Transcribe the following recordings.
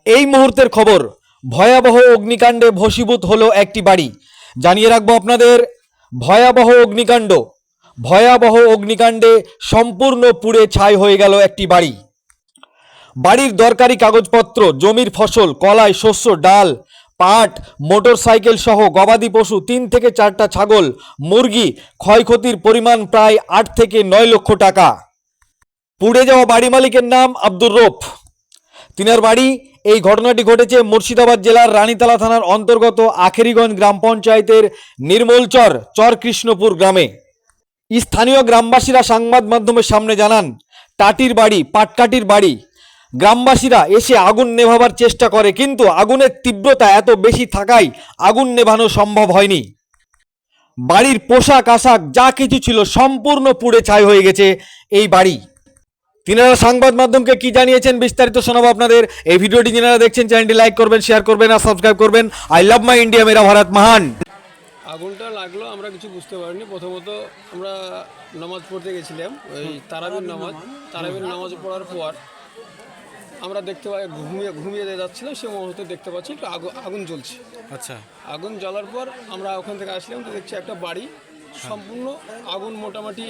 এই মুহূর্তের খবর, ভয়াবহ অগ্নিকাণ্ডে ভস্মীভূত হলো একটি বাড়ি। জানিয়ে রাখবো আপনাদের, ভয়াবহ অগ্নিকাণ্ডে সম্পূর্ণ পুড়ে ছাই হয়ে গেল একটি বাড়ি। বাড়ির দরকারি কাগজপত্র, জমির ফসল, কলাই, শস্য, ডাল, পাট, মোটরসাইকেল সহ গবাদি পশু 3 থেকে 4টা ছাগল, মুরগি, ক্ষয়ক্ষতির পরিমাণ প্রায় 8 থেকে 9 লক্ষ টাকা। পুড়ে যাওয়া বাড়ি মালিকের নাম আব্দুর রৌফ। তিনার বাড়ি। এই ঘটনাটি ঘটেছে মুর্শিদাবাদ জেলার রানীতলা থানার অন্তর্গত আখেরিগঞ্জ গ্রাম পঞ্চায়েতের নির্মলচর চরকৃষ্ণপুর গ্রামে। স্থানীয় গ্রামবাসীরা সংবাদ মাধ্যমের সামনে জানান, টাটির বাড়ি, পাটকাঠির বাড়ি। গ্রামবাসীরা এসে আগুন নেভাবার চেষ্টা করে, কিন্তু আগুনের তীব্রতা এত বেশি থাকায় আগুন নেভানো সম্ভব হয়নি। বাড়ির পোশাক আশাক যা কিছু ছিল সম্পূর্ণ পুড়ে ছাই হয়ে গেছে এই বাড়ি। তিনারা সংবাদ মাধ্যমকে কি জানিয়েছেন বিস্তারিত শোনাবো আপনাদের। এই ভিডিওটি যারা দেখছেন চ্যানেলটি লাইক করবেন, শেয়ার করবেন আর সাবস্ক্রাইব করবেন। আই লাভ মাই ইন্ডিয়া, মেরা ভারত মহান। আগুনটা লাগলো আমরা কিছু বুঝতে পারিনি। প্রথমত আমরা নামাজ পড়তে গেছিলাম, ওই তারাবির নামাজ পড়ার পর আমরা দেখতে পাই ঘুমিয়ে যাচ্ছিলাম, সে মুহূর্তে দেখতে পাচ্ছি একটু আগুন জ্বলছে। আচ্ছা, আগুন জ্বলার পর আমরা ওখান থেকে আসলাম, তো দেখছি একটা বাড়ি সম্পূর্ণ আগুন, মোটামুটি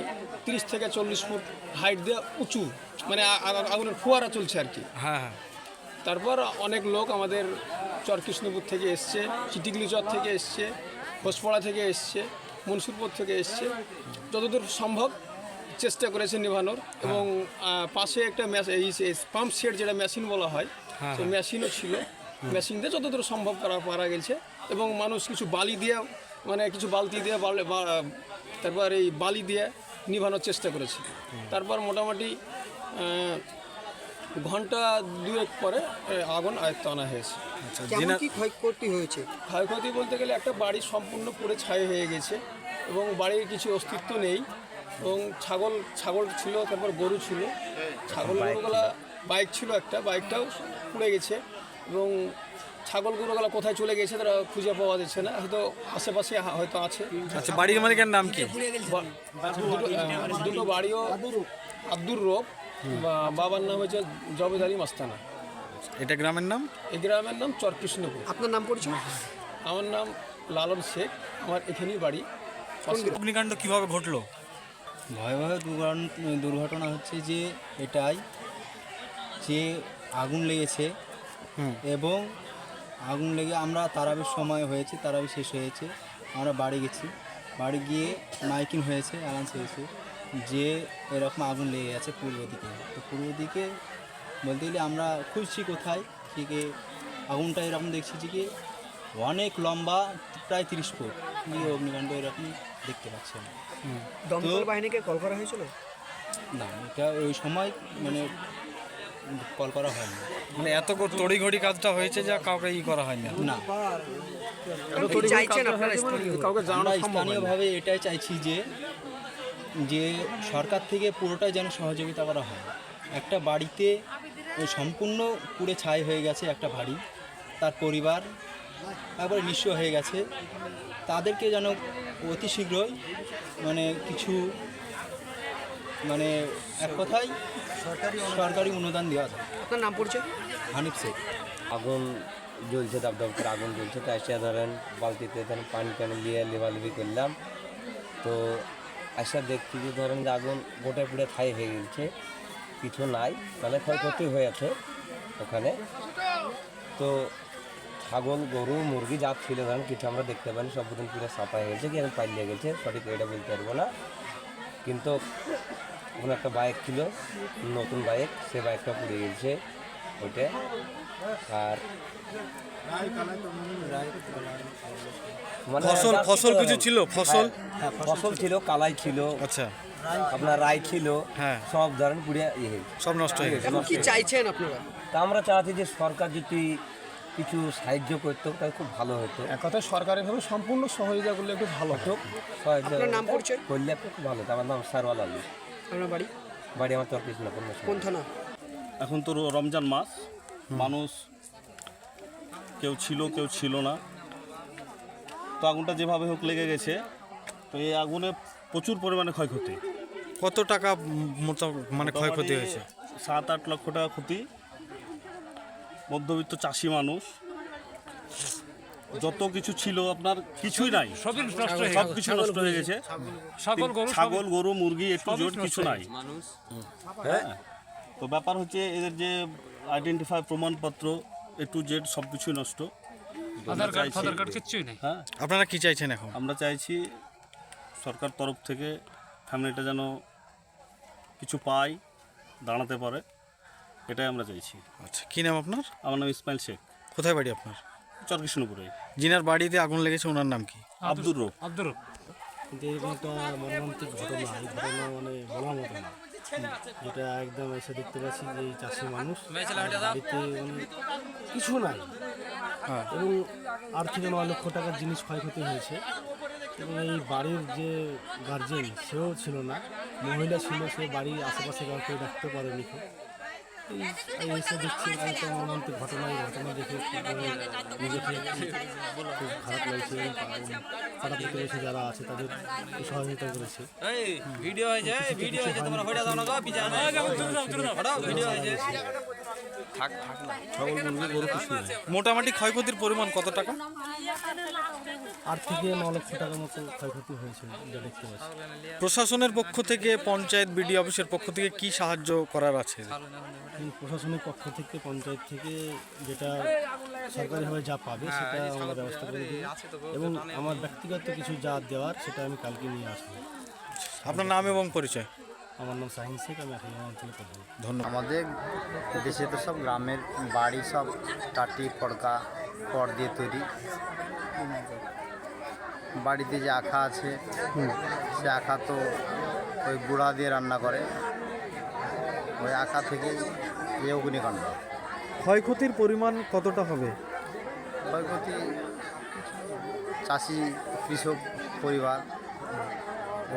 30 থেকে 40 ফুট হাইট দিয়ে উঁচু, মানে আগুনের ফোয়ারা চলছে আর কি। হ্যাঁ। তারপর অনেক লোক আমাদের চরকৃষ্ণপুর থেকে এসছে, চিটিকলি চর থেকে এসছে, হোসপাড়া থেকে এসছে, মনসুরপুর থেকে এসছে, যতদূর সম্ভব চেষ্টা করেছে নেভানোর। এবং পাশে একটা পাম্প সেট, যেটা মেশিন বলা হয়, সেই মেশিনও ছিল। মেশিন দিয়ে যতদূর সম্ভব পারা গেছে। এবং মানুষ কিছু বালি দিয়ে, মানে কিছু বালতি দিয়ে তারপর এই বালি দিয়ে নিভানোর চেষ্টা করেছে। তারপর মোটামুটি ঘন্টা 2 পরে আগুন আয়ত্ত আনা হয়েছে। ক্ষয়ক্ষতি হয়েছে? ক্ষয়ক্ষতি বলতে গেলে একটা বাড়ি সম্পূর্ণ পুড়ে ছাই হয়ে গেছে এবং বাড়ির কিছু অস্তিত্ব নেই। এবং ছাগল ছিল, তারপর গরু ছিল। ছাগল গরুগুলা, বাইক ছিল একটা, বাইকটাও পুড়ে গেছে। এবং ছাগল গরুগুলা কোথায় চলে গেছে তারা খুঁজে পাওয়া যাচ্ছে না, হয়তো আশেপাশে হয়তো আছে। আচ্ছা, বাড়ির মালিকের নাম কি? দুটো বাড়িও আব্দুর রৌফ, বাবার নাম হচ্ছে জবেদ আলী মাস্তানা। এটা গ্রামের নাম? এই গ্রামের নাম চরকৃষ্ণপুর। আপনার নাম পরিচয়? আমার নাম লালন শেখ, আমার এখানেই বাড়ি। অগ্নিকাণ্ড কিভাবে ঘটলো? ভয়াবহ দুর্ঘটনা হচ্ছে যে এটাই, যে আগুন লেগেছে এবং আগুন লেগে আমরা তারাবির সময় হয়েছে, তারাবি শেষ হয়েছে, আমরা বাড়ি গেছি। বাড়ি গিয়ে মাইকিং হয়েছে, অ্যানাউন্স হয়েছে যে এরকম আগুন লেগে গেছে পূর্ব দিকে। তো পূর্ব দিকে বলতে গেলে আমরা খুঁজছি কোথায়, ঠিক আগুনটা এরকম দেখছি যে অনেক লম্বা, প্রায় 30 ফুট অগ্নিকাণ্ড এরকম দেখতে পাচ্ছি আমরা। দমকল বাহিনীকে কল করা হয়েছিল? না, এটা ওই সময় মানে কল করা হয়নি। মানে এত তড়িঘড়ি কাজটা হয়েছে যা কাউকে করা হয়নি। না, আমরা স্থানীয়ভাবে এটাই চাইছি যে সরকার থেকে পুরোটাই যেন সহযোগিতা করা হয়। একটা বাড়িতে সম্পূর্ণ পুড়ে ছাই হয়ে গেছে একটা বাড়ি, তার পরিবার একবারে নিঃস্ব হয়ে গেছে। তাদেরকে যেন অতি শীঘ্রই মানে কিছু, মানে এক কথায় সরকারি অনুদান দেওয়া যায়। আপনার নাম পরিচয়? হানিফ শেখ। আগুন জ্বলছে, দাপ করে আগুন জ্বলছে, তো আসিয়া ধরেন বালতিতে ধরেন পানি নিয়ে লেবালেবি করলাম। তো আসিয়া দেখছি যে ধরেন যে আগুন গোটা পুড়ে ছাই হয়ে গেছে, কিছু নাই, তাহলে ক্ষয়ক্ষতি হয়ে আছে ওখানে। তো ছাগল, গরু, মুরগি যা ছিল ধরেন কিছু আমরা দেখতে পাইনি, সব দিন পুরো সাফা হয়ে গেছে, কি পালিয়ে গেছে সঠিক এটা বলতে পারবো না। কিন্তু ওখানে একটা বাইক ছিল, নতুন বাইক, সে বাইকটা পুড়ে গেছে ওইটা। আর মানে ফসল কিছু ছিল? ফসল ছিল, কালাই ছিল, আচ্ছা, আপনার রাই ছিল, হ্যাঁ, সব ধরেন পুড়ে সব নষ্ট হয়ে গেছে। এখন কি চাইছেন আপনারা? তা আমরা চাচ্ছি যে সরকার যদি কিছু সাহায্য করতো তাহলে খুব ভালো হতো। এক কথায় সরকারিভাবে সম্পূর্ণ সহযোগিতা করলে একটু ভালো হতো। সাহায্য আপনার নাম পরিচয়? করলে খুব ভালো হতো। আমার নাম সারওয়াল আলী, আপনার বাড়ি? বাড়ি আমার চরকৃষ্ণপুর। কোন থানা? এখন তো রমজান মাস, মানুষ কেউ ছিল না, তো আগুনটা যেভাবে হোক লেগে গেছে। তো এই আগুনে প্রচুর পরিমাণে ক্ষয়ক্ষতি। কত টাকা মানে ক্ষয়ক্ষতি হয়েছে? 7-8 লক্ষ টাকা ক্ষতি। মধ্যবিত্ত চাষি মানুষ, যত কিছু ছিল আপনার কিছুই নাই, সব কিছু নষ্ট হয়ে গেছে। ছাগল গরু মুরগি একটু জোর কিছু নাই। হ্যাঁ, তো ব্যাপার হচ্ছে এদের যে আইডেন্টিফাই প্রমাণপত্র A to Z সব কিছুই নষ্ট। আধার কার্ড কিচ্ছুই নেই। হ্যাঁ, আপনারা কি চাইছেন এখন? আমরা চাইছি সরকার তরফ থেকে ফ্যামিলিটা যেন কিছু পায়, দাঁড়াতে পারে, এটাই আমরা চাইছি। আচ্ছা, কি নাম আপনার? আমার নাম ইসমাইল শেখ, কোথায় বাড়ি আপনার? চরকৃষ্ণপুরে। যিনার বাড়িতে আগুন লেগেছে ওনার নাম কি? আব্দুর রব। কিন্তু এরকম একটা মর্মান্তিক ঘটনা, এই ঘটনা মানে বলার মতো না। যেটা একদম এসে দেখতে পাচ্ছি যে এই চাষি মানুষ বাড়িতে মানে কিছু নাই, এবং 8 থেকে 9 লক্ষ টাকার জিনিস ক্ষয়ক্ষতি হয়েছে। এবং এই বাড়ির যে গার্জেন সেও ছিল না, মহিলা ছিল, সে বাড়ির আশেপাশে কাউকে ডাকতে পারেনি। এই এসে দেখছি এরকম একটা মর্মান্তিক ঘটনা। এই ঘটনা দেখে নিজেকে খুব খারাপ লাগছে। পাড়া প্রতিবেশী যারা আছে তাদের সহযোগিতা করেছে। মোটামুটি ক্ষয়ক্ষতির পরিমাণ কত টাকা? 8 থেকে 9 লক্ষ টাকার মতো ক্ষয়ক্ষতি হয়েছে যা দেখতে পাচ্ছি। প্রশাসনের পক্ষ থেকে, পঞ্চায়েত বিডিও অফিসের পক্ষ থেকে কি সাহায্য করার আছে? প্রশাসনের পক্ষ থেকে, পঞ্চায়েত থেকে যেটা সরকারিভাবে যা পাবে সেটা আমরা ব্যবস্থা করে দিই, এবং আমার ব্যক্তিগত কিছু যা দেওয়ার সেটা আমি কালকে নিয়ে আসবো। আপনার নাম এবং পরিচয়? আমার নাম শাহিন শেখ, আমি আখিয়া অঞ্চলে প্রধান। ধন্যবাদ। আমাদের দেশে তো সব গ্রামের বাড়ি সব টাটি পড়কা খড় দিয়ে তৈরি। বাড়িতে যে আখা আছে সে আখা তো ওই গুঁড়া দিয়ে রান্না করে, ওই আখা থেকে এই অগ্নিকাণ্ড। ক্ষয়ক্ষতির পরিমাণ কতটা হবে? ক্ষয়ক্ষতি চাষি কৃষক পরিবার,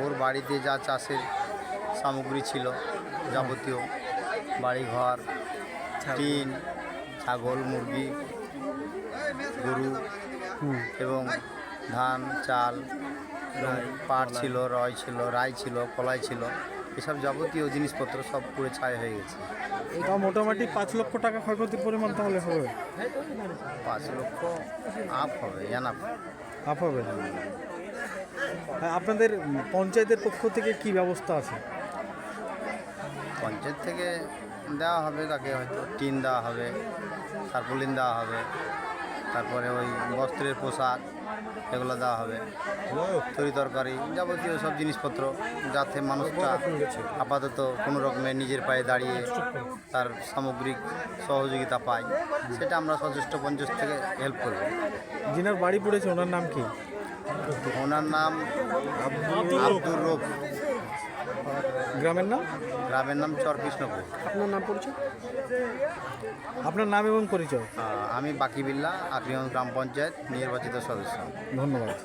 ওর বাড়িতে যা চাষের সামগ্রী ছিল যাবতীয় বাড়িঘর, টিন, ছাগল মুরগি গরু এবং ধান চাল, পাট ছিল, রয় ছিল, রাই ছিল, কলাই ছিল, এসব যাবতীয় জিনিসপত্র সব পুড়ে ছাই হয়ে গেছে। এটা মোটামুটি 5 লক্ষ টাকা ক্ষয়ক্ষতির পরিমাণ তাহলে হবে? 5 লক্ষ আপ হবে, এনাফ আপ হবে। হ্যাঁ, আপনাদের পঞ্চায়েতের পক্ষ থেকে কি ব্যবস্থা আছে? পঞ্চায়েত থেকে দেওয়া হবে, তাকে হয়তো টিন দেওয়া হবে, তারপলিন দেওয়া হবে, তারপরে ওই বস্ত্রের পোশাক এগুলো দেওয়া হবে, তরি তরকারি যাবতীয় সব জিনিসপত্র, যাতে মানুষটা আপাতত কোনো রকমের নিজের পায়ে দাঁড়িয়ে তার সামগ্রিক সহযোগিতা পায়, সেটা আমরা সচেষ্ট পঞ্চায়েত থেকে হেল্প করব। যিনার বাড়ি পড়েছে ওনার নাম কি? ওনার নাম আব্দুর রব। গ্রামের নাম? গ্রামের নাম চরকৃষ্ণপুর। আপনার নাম পরিচয়? আপনার নাম এবং পরিচয়? আমি বাকিবিল্লা, আকরিগঞ্জ গ্রাম পঞ্চায়েত নির্বাচিত সদস্য। ধন্যবাদ।